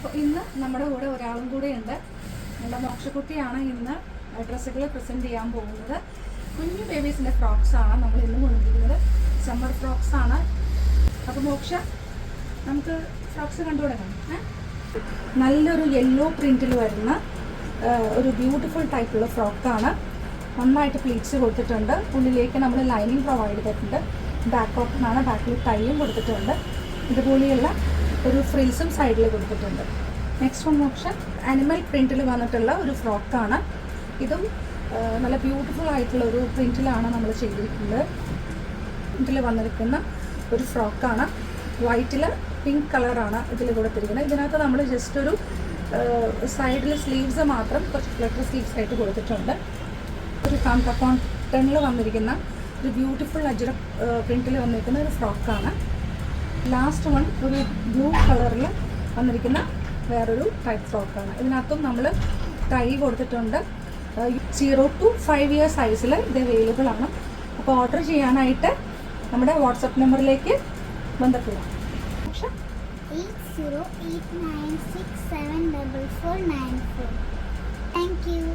അപ്പോൾ ഇന്ന് നമ്മുടെ കൂടെ ഒരാളും കൂടെ ഉണ്ട്. നമ്മുടെ മോക്ഷക്കുട്ടിയാണ് ഇന്ന് ഡ്രസ്സുകൾ പ്രസൻറ്റ് ചെയ്യാൻ പോകുന്നത്. കുഞ്ഞു ബേബീസിൻ്റെ ഫ്രോക്സാണ് നമ്മൾ ഇന്ന് കൊണ്ടുവന്നിരിക്കുന്നത്. സമ്മർ ഫ്രോക്സാണ്. അപ്പോൾ മോക്ഷ, നമുക്ക് ഫ്രോക്സ് കണ്ടു തുടങ്ങാം. നല്ലൊരു യെല്ലോ പ്രിൻറ്റിൽ വരുന്ന ഒരു ബ്യൂട്ടിഫുൾ ടൈപ്പുള്ള ഫ്രോക്കാണ്. നന്നായിട്ട് പ്ലീറ്റ്സ് കൊടുത്തിട്ടുണ്ട്. ഉള്ളിലേക്ക് നമ്മൾ ലൈനിങ് പ്രൊവൈഡ് ചെയ്തിട്ടുണ്ട്. ബാക്ക് ഓപ്പണാണ്. ബാക്കിൽ ടൈയും കൊടുത്തിട്ടുണ്ട്. ഇതുപോലെയുള്ള ഒരു ഫ്രിൽസും സൈഡിൽ കൊടുത്തിട്ടുണ്ട്. നെക്സ്റ്റ് വൺ മോക്ഷ, ആനിമൽ പ്രിൻറ്റിൽ വന്നിട്ടുള്ള ഒരു ഫ്രോക്കാണ്. ഇതും നല്ല ബ്യൂട്ടിഫുൾ ആയിട്ടുള്ള ഒരു പ്രിൻറ്റിലാണ് നമ്മൾ ചെയ്തിരിക്കുന്നത്. പ്രിൻറ്റിൽ വന്നിരിക്കുന്ന ഒരു ഫ്രോക്കാണ്. വൈറ്റിൽ പിങ്ക് കളറാണ് ഇതിൽ കൊടുത്തിരിക്കുന്നത്. ഇതിനകത്ത് നമ്മൾ ജസ്റ്റ് ഒരു സൈഡിൽ സ്ലീവ്സ് മാത്രം കുറച്ച് ഫ്ലട്ടർ സ്ലീവ്സ് ആയിട്ട് കൊടുത്തിട്ടുണ്ട്. ഒരു കോട്ടണിൽ വന്നിരിക്കുന്ന ഒരു ബ്യൂട്ടിഫുൾ അജ്രക് പ്രിൻറ്റിൽ വന്നിരിക്കുന്ന ഒരു ഫ്രോക്കാണ്. ലാസ്റ്റ് വൺ ഒരു ബ്ലൂ കളറിൽ വന്നിരിക്കുന്ന വേറൊരു ടൈപ്പ് ഫ്രോക്കാണ്. ഇതിനകത്തും നമ്മൾ ടൈ കൊടുത്തിട്ടുണ്ട്. 0 to 5 year സൈസിൽ ഇത് അവൈലബിൾ ആണ്. അപ്പോൾ ഓർഡർ ചെയ്യാനായിട്ട് നമ്മുടെ വാട്സപ്പ് നമ്പറിലേക്ക് ബന്ധപ്പെടാം. 8089674494. Thank you.